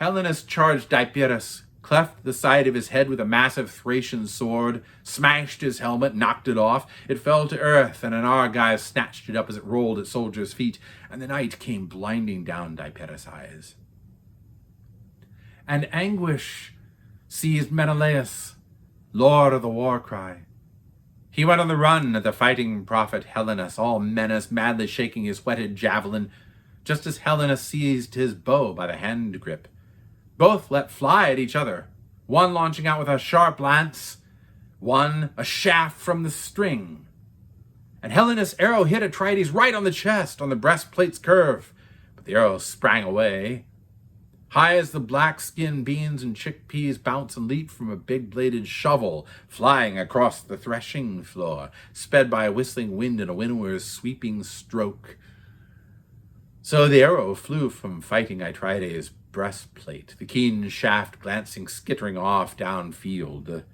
Helenus charged Deiphobus, cleft the side of his head with a massive Thracian sword, smashed his helmet, knocked it off. It fell to earth, and an Argive snatched it up as it rolled at soldiers' feet, and the night came blinding down Deiphobus' eyes. And anguish seized Menelaus, lord of the war cry. He went on the run at the fighting prophet Helenus, all menace, madly shaking his whetted javelin, just as Helenus seized his bow by the hand grip. Both let fly at each other, one launching out with a sharp lance, one a shaft from the string. And Helenus' arrow hit Atrides right on the chest, on the breastplate's curve, but the arrow sprang away. High as the black-skinned beans and chickpeas bounce and leap from a big-bladed shovel flying across the threshing floor, sped by a whistling wind and a windward's sweeping stroke. So the arrow flew from fighting Atrides' breastplate, the keen shaft glancing skittering off downfield.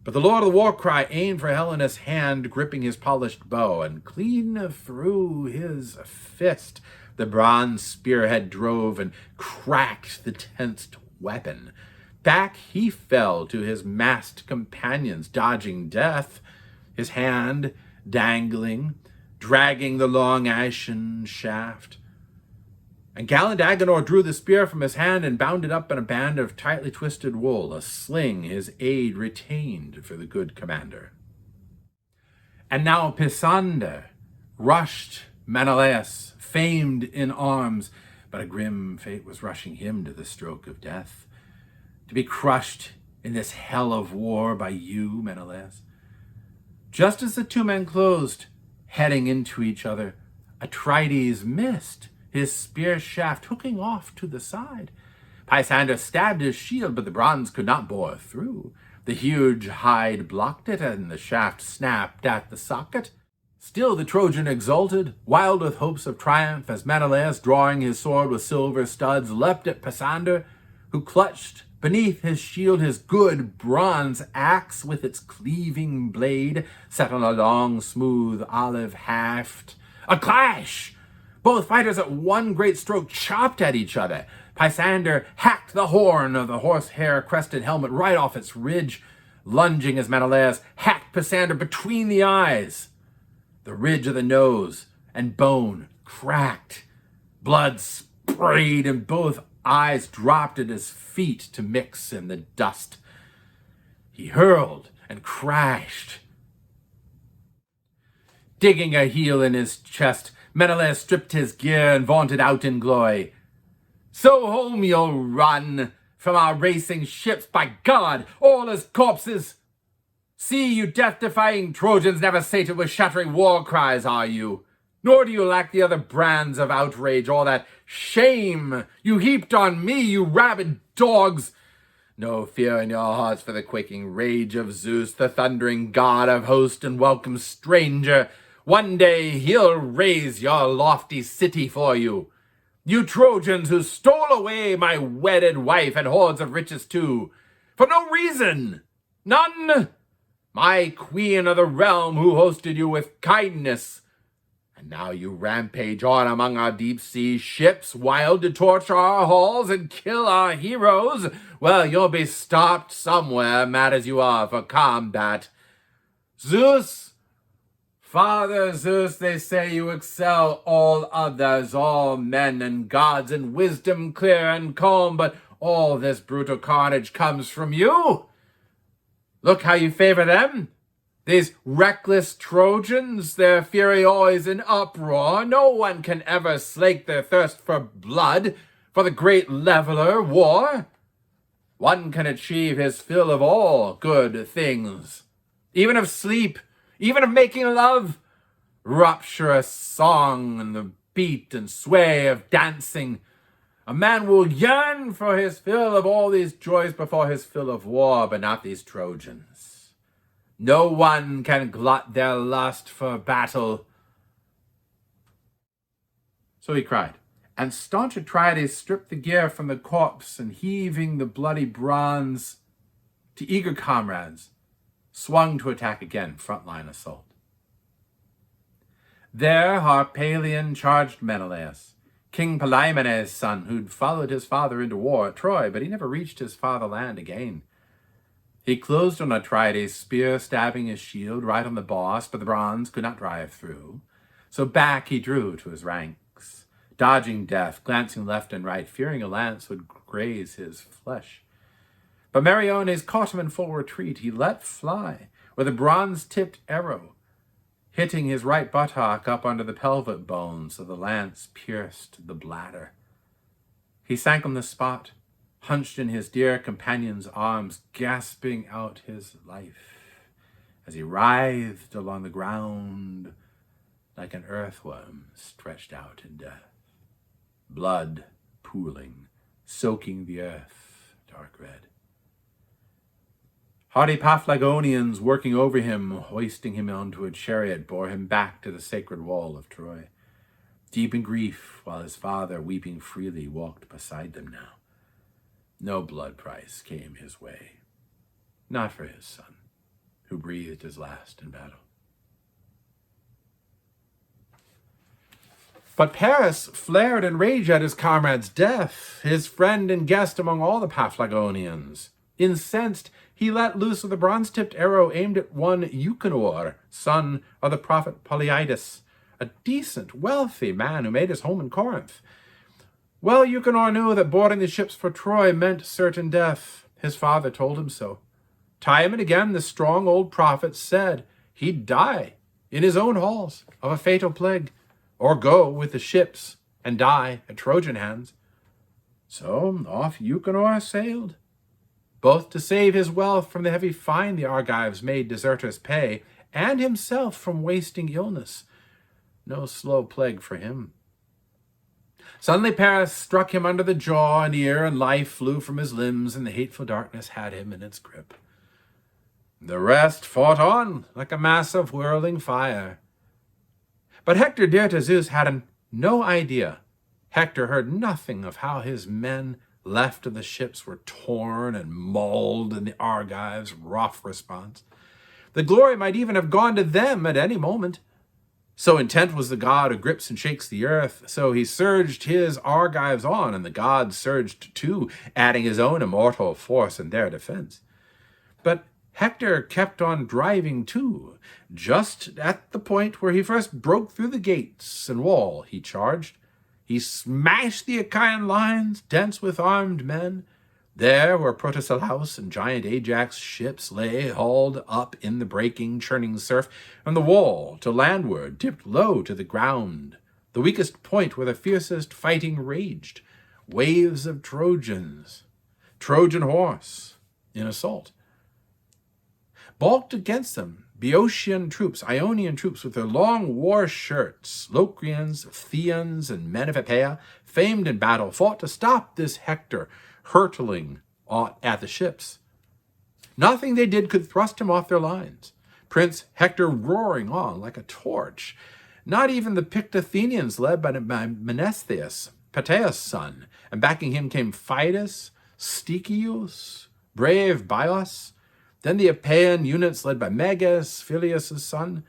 But the lord of the war cry aimed for Helenus' hand, gripping his polished bow, and clean through his fist the bronze spearhead drove and cracked the tensed weapon. Back he fell to his massed companions, dodging death. His hand, dangling, dragging the long ashen shaft. And gallant Agenor drew the spear from his hand and bound it up in a band of tightly twisted wool, a sling his aid retained for the good commander. And now Pisander rushed Menelaus, famed in arms, but a grim fate was rushing him to the stroke of death, to be crushed in this hell of war by you, Menelaus. Just as the two men closed, heading into each other, Atrides missed, his spear shaft hooking off to the side. Pisander stabbed his shield, but the bronze could not bore through. The huge hide blocked it, and the shaft snapped at the socket. Still the Trojan exulted, wild with hopes of triumph, as Menelaus, drawing his sword with silver studs, leapt at Pisander, who clutched beneath his shield his good bronze axe with its cleaving blade set on a long, smooth olive haft. A clash! Both fighters at one great stroke chopped at each other. Pisander hacked the horn of the horsehair-crested helmet right off its ridge, lunging as Menelaus hacked Pisander between the eyes. The ridge of the nose and bone cracked. Blood sprayed, and both eyes dropped at his feet to mix in the dust. He hurled and crashed. Digging a heel in his chest, Menelaus stripped his gear and vaunted out in glory. So home you'll run from our racing ships, by God, all as corpses. See, you death-defying Trojans, never sated with shattering war cries are you. Nor do you lack the other brands of outrage, all that shame you heaped on me, you rabid dogs. No fear in your hearts for the quaking rage of Zeus, the thundering god of host and welcome stranger. One day he'll raise your lofty city for you. You Trojans who stole away my wedded wife and hordes of riches too, for no reason, none. My queen of the realm who hosted you with kindness. And now you rampage on among our deep-sea ships, wild to torture our halls and kill our heroes. Well, you'll be stopped somewhere, mad as you are, for combat. Zeus, Father Zeus, they say you excel all others, all men and gods, in wisdom clear and calm, but all this brutal carnage comes from you. Look how you favor them. These reckless Trojans, their fury always in uproar. No one can ever slake their thirst for blood, for the great leveler, war. One can achieve his fill of all good things, even of sleep, even of making love, rapturous song, and the beat and sway of dancing. A man will yearn for his fill of all these joys before his fill of war, but not these Trojans. No one can glut their lust for battle. So he cried, and staunch Atrides stripped the gear from the corpse, and heaving the bloody bronze to eager comrades, swung to attack again, frontline assault. There Harpalion charged Menelaus, King Palaemenes' son, who'd followed his father into war at Troy, but he never reached his fatherland again. He closed on Atrides' spear, stabbing his shield right on the boss, but the bronze could not drive through. So back he drew to his ranks, dodging death, glancing left and right, fearing a lance would graze his flesh. But Meriones caught him in full retreat. He let fly with a bronze-tipped arrow, hitting his right buttock up under the pelvic bone, so the lance pierced the bladder. He sank on the spot, hunched in his dear companion's arms, gasping out his life as he writhed along the ground like an earthworm stretched out in death. Blood pooling, soaking the earth dark red. Hardy Paphlagonians working over him, hoisting him onto a chariot, bore him back to the sacred wall of Troy, deep in grief, while his father, weeping freely, walked beside them now. No blood price came his way, not for his son, who breathed his last in battle. But Paris flared in rage at his comrade's death, his friend and guest among all the Paphlagonians. Incensed, he let loose with a bronze-tipped arrow aimed at one Euchenor, son of the prophet Polyidus, a decent, wealthy man who made his home in Corinth. Well, Euchenor knew that boarding the ships for Troy meant certain death. His father told him so. Time and again, the strong old prophet said he'd die in his own halls of a fatal plague, or go with the ships and die at Trojan hands. So off Euchenor sailed, both to save his wealth from the heavy fine the Argives made deserters pay, and himself from wasting illness. No slow plague for him. Suddenly Paris struck him under the jaw and ear, and life flew from his limbs, and the hateful darkness had him in its grip. The rest fought on like a mass of whirling fire. But Hector, dear to Zeus, had no idea. Hector heard nothing of how his men left of the ships were torn and mauled in the Argives' rough response. The glory might even have gone to them at any moment. So intent was the god who grips and shakes the earth, so he surged his Argives on, and the gods surged too, adding his own immortal force in their defense. But Hector kept on driving too. Just at the point where he first broke through the gates and wall, he charged. He smashed the Achaean lines, dense with armed men. There, where Protesilaus and giant Ajax ships lay hauled up in the breaking, churning surf, and the wall, to landward, dipped low to the ground, the weakest point where the fiercest fighting raged. Waves of Trojans, Trojan horse, in assault. Balked against them, Boeotian troops, Ionian troops with their long war shirts, Locrians, Phthians, and men of Epea, famed in battle, fought to stop this Hector hurtling at the ships. Nothing they did could thrust him off their lines. Prince Hector roaring on like a torch. Not even the picked Athenians led by Menestheus, Peteus' son, and backing him came Pheidas, Sticius, brave Bios, then the Epean units led by Meges, Phyleus' son,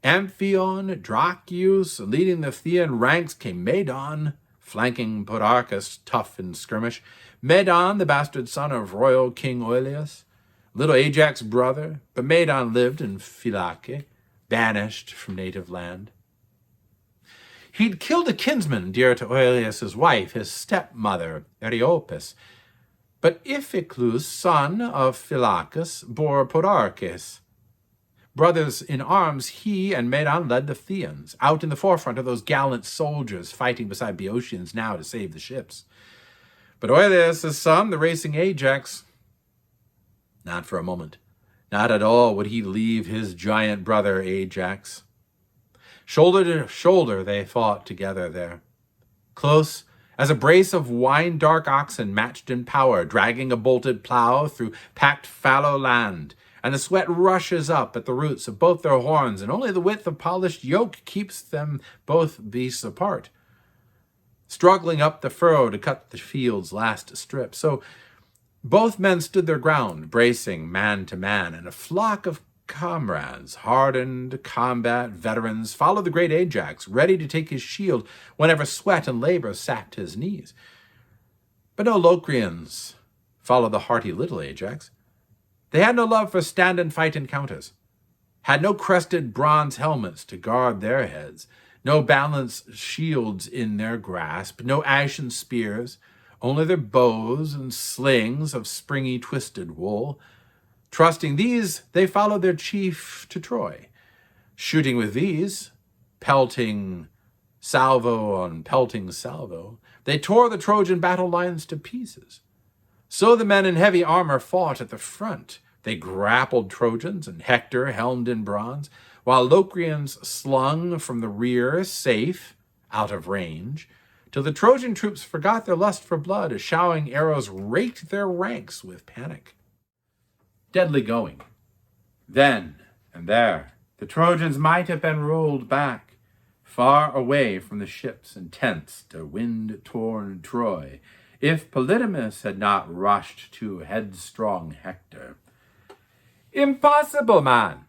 Amphion, Dracius, and leading the Phthian ranks came Medon, flanking Podarchus, tough in skirmish, Medon, the bastard son of royal King Oileus, little Ajax' brother, but Medon lived in Phylake, banished from native land. He'd killed a kinsman dear to Oileus' wife, his stepmother, Eriopis, but Iphiclus, son of Phylacus, bore Podarchus. Brothers in arms, he and Medon led the Phthians, out in the forefront of those gallant soldiers fighting beside Boeotians now to save the ships. But Oileus' son, the racing Ajax, not for a moment, not at all would he leave his giant brother Ajax. Shoulder to shoulder they fought together there, close as a brace of wine-dark oxen matched in power, dragging a bolted plow through packed fallow land, and the sweat rushes up at the roots of both their horns, and only the width of polished yoke keeps them both beasts apart, struggling up the furrow to cut the field's last strip. So both men stood their ground, bracing man to man, and a flock of comrades, hardened combat veterans, followed the great Ajax, ready to take his shield whenever sweat and labor sapped his knees. But no Locrians followed the hearty little Ajax. They had no love for stand-and-fight encounters, had no crested bronze helmets to guard their heads, no balanced shields in their grasp, no ashen spears, only their bows and slings of springy twisted wool. Trusting these, they followed their chief to Troy. Shooting with these, pelting salvo on pelting salvo, they tore the Trojan battle lines to pieces. So the men in heavy armor fought at the front. They grappled Trojans and Hector helmed in bronze, while Locrians slung from the rear, safe, out of range, till the Trojan troops forgot their lust for blood as showering arrows raked their ranks with panic. Deadly going. Then and there, the Trojans might have been rolled back, far away from the ships and tents to wind-torn Troy, if Polydamas had not rushed to headstrong Hector. "Impossible, man!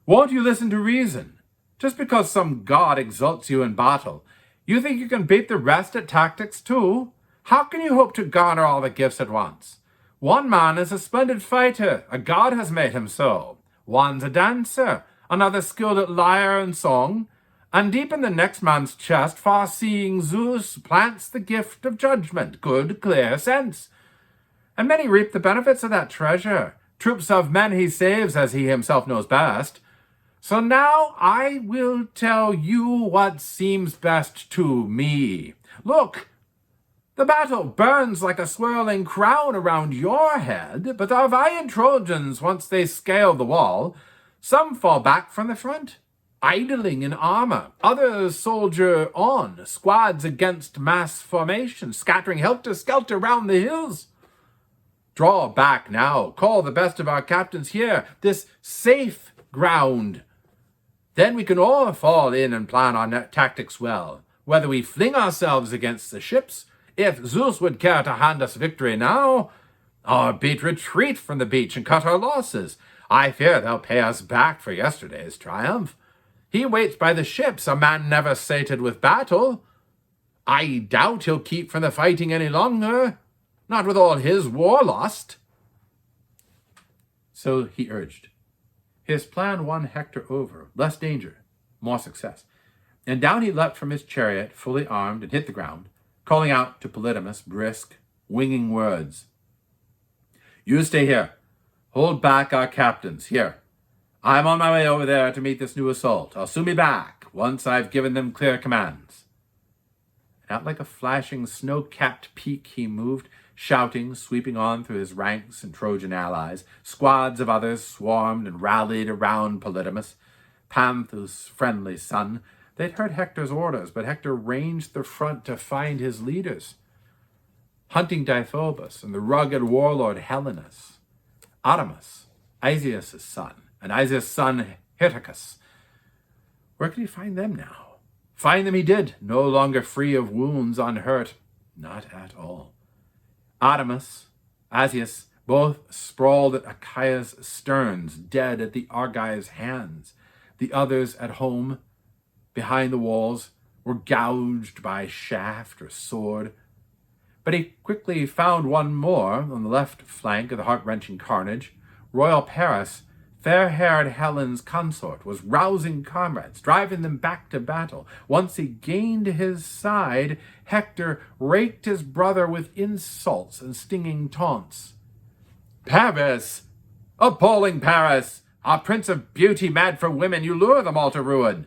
Won't you listen to reason? Just because some god exalts you in battle, you think you can beat the rest at tactics too? How can you hope to garner all the gifts at once? One man is a splendid fighter, a god has made him so. One's a dancer, another skilled at lyre and song, and deep in the next man's chest, far-seeing Zeus plants the gift of judgment, good, clear sense. And many reap the benefits of that treasure. Troops of men he saves as he himself knows best. So now I will tell you what seems best to me. Look, the battle burns like a swirling crown around your head, but our valiant Trojans, once they scale the wall, some fall back from the front, idling in armor. Others soldier on, squads against mass formation, scattering helter-skelter round the hills. Draw back now, call the best of our captains here, this safe ground. Then we can all fall in and plan our tactics well, whether we fling ourselves against the ships, if Zeus would care to hand us victory now, or beat retreat from the beach and cut our losses. I fear they'll pay us back for yesterday's triumph. He waits by the ships, a man never sated with battle. I doubt he'll keep from the fighting any longer, not with all his war lust. So he urged. His plan won Hector over, less danger, more success. And down he leapt from his chariot, fully armed, and hit the ground, calling out to Polydamas brisk, winging words. You stay here. Hold back our captains. Here. I'm on my way over there to meet this new assault. I'll soon be back, once I've given them clear commands. And out like a flashing snow-capped peak he moved, shouting, sweeping on through his ranks and Trojan allies. Squads of others swarmed and rallied around Polydamas, Panthus' friendly son. They'd heard Hector's orders, but Hector ranged the front to find his leaders. Hunting Deiphobus and the rugged warlord Helenus, Adamas, Isaeus' son, and Isaeus' son Hittacus. Where could he find them now? Find them he did, no longer free of wounds, unhurt. Not at all. Adamas, Asius, both sprawled at Achaea's sterns, dead at the Argives' hands. The others at home, behind the walls, were gouged by shaft or sword. But he quickly found one more on the left flank of the heart-wrenching carnage. Royal Paris, fair-haired Helen's consort, was rousing comrades, driving them back to battle. Once he gained his side, Hector raked his brother with insults and stinging taunts. Paris! Appalling Paris! Our prince of beauty mad for women, you lure them all to ruin.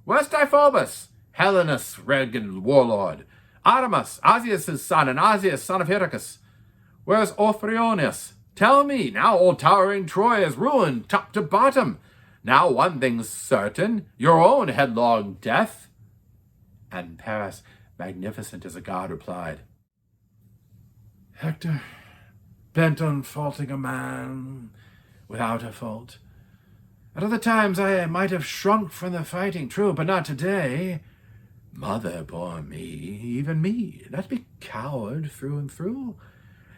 Where's Deiphobus, Helenus' rugged warlord? Adamas, Asius' son, and Asius, son of Hittacus. Where's Ophronius? Tell me, now old towering Troy is ruined, top to bottom. Now one thing's certain, your own headlong death. And Paris, magnificent as a god, replied, Hector, bent on faulting a man without a fault. At other times I might have shrunk from the fighting, true, but not today. Mother bore me, even me, not be coward through and through.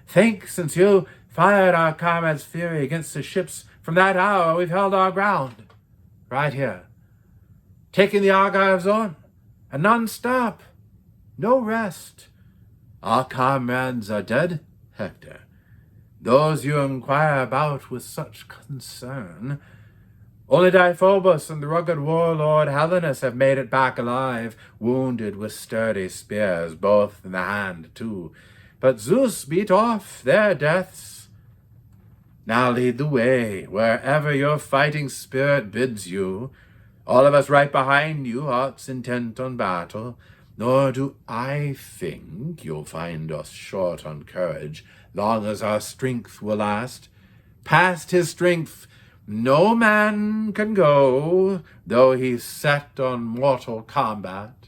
Think, since you fired our comrade's fury against the ships, from that hour we've held our ground, right here, taking the Argives on, and none stop, no rest. Our comrades are dead, Hector, those you inquire about with such concern. Only Deiphobus and the rugged warlord Helenus have made it back alive, wounded with sturdy spears, both in the hand too. But Zeus beat off their deaths. Now lead the way, wherever your fighting spirit bids you. All of us right behind you, hearts intent on battle. Nor do I think you'll find us short on courage, long as our strength will last. Past his strength no man can go, though he's set on mortal combat.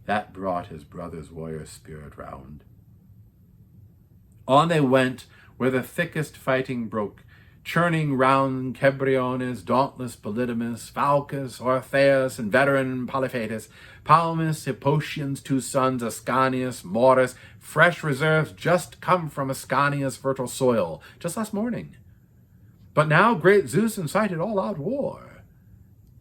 That brought his brother's warrior spirit round. On they went where the thickest fighting broke, churning round Cebriones, dauntless Polydamas, Phaucus, Orpheus, and veteran Polyphaetus, Palmus, Hippotion's two sons, Ascanius, Maurus, fresh reserves just come from Ascania's fertile soil, just last morning. But now great Zeus incited all-out war.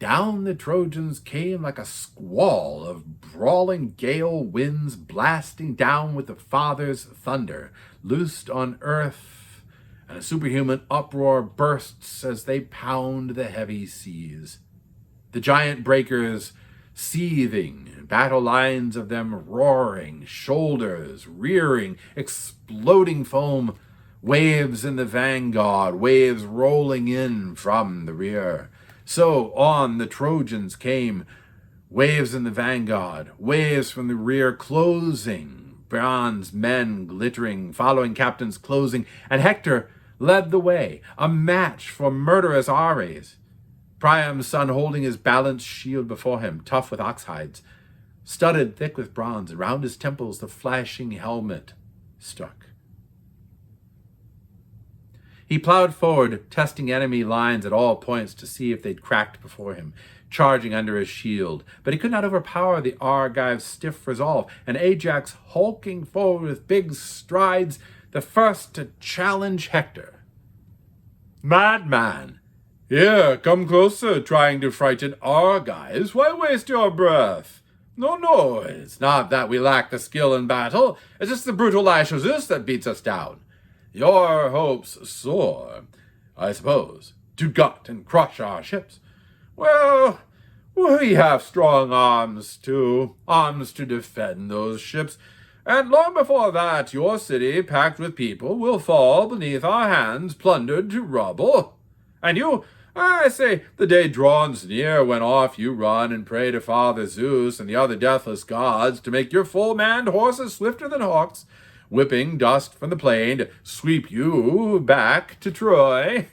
down the Trojans came like a squall of brawling gale winds blasting down with the Father's thunder, loosed on earth, and a superhuman uproar bursts as they pound the heavy seas. The giant breakers seething, battle lines of them roaring, shoulders rearing, exploding foam, waves in the vanguard, waves rolling in from the rear. So on the Trojans came, waves in the vanguard, waves from the rear closing, bronze men glittering, following captains closing, and Hector led the way, a match for murderous Ares. Priam's son holding his balanced shield before him, tough with ox hides, studded thick with bronze, and round his temples the flashing helmet stuck. He plowed forward, testing enemy lines at all points to see if they'd cracked before him, charging under his shield. But he could not overpower the Argives' stiff resolve, and Ajax, hulking forward with big strides, the first to challenge Hector. "Madman! Here, come closer, trying to frighten Argives. Why waste your breath? No, it's not that we lack the skill in battle. It's just the brutal lash of Zeus that beats us down. Your hopes soar, I suppose, to gut and crush our ships. Well, we have strong arms to defend those ships, and long before that your city, packed with people, will fall beneath our hands, plundered to rubble. And you, I say, the day draws near when off you run and pray to Father Zeus and the other deathless gods to make your full-manned horses swifter than hawks, whipping dust from the plain to sweep you back to Troy."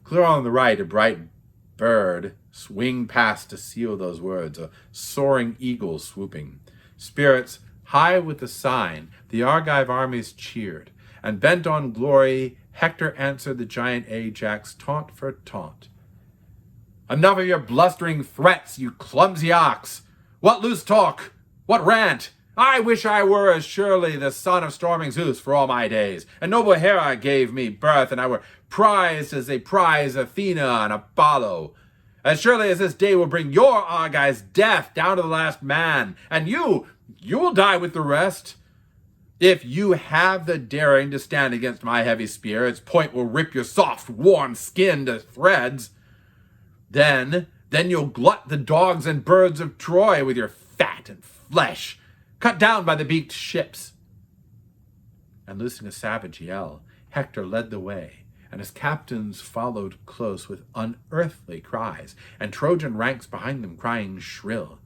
Clear on the right, a bright bird swinged past to seal those words, a soaring eagle swooping. Spirits high with the sign, the Argive armies cheered, and bent on glory, Hector answered the giant Ajax taunt for taunt. "Enough of your blustering threats, you clumsy ox! What loose talk? What rant? I wish I were as surely the son of storming Zeus for all my days, and noble Hera gave me birth, and I were prized as they prize Athena and Apollo. As surely as this day will bring your Argives death down to the last man, and you'll die with the rest. If you have the daring to stand against my heavy spear, its point will rip your soft, warm skin to threads. Then you'll glut the dogs and birds of Troy with your fat and flesh, cut down by the beaked ships." And loosing a savage yell, Hector led the way, and his captains followed close with unearthly cries, and Trojan ranks behind them crying shrill.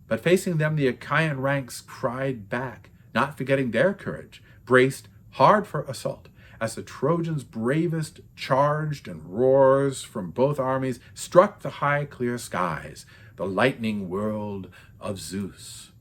But facing them the Achaean ranks cried back, not forgetting their courage, braced hard for assault, as the Trojans' bravest charged, and roars from both armies struck the high clear skies, the lightning world of Zeus.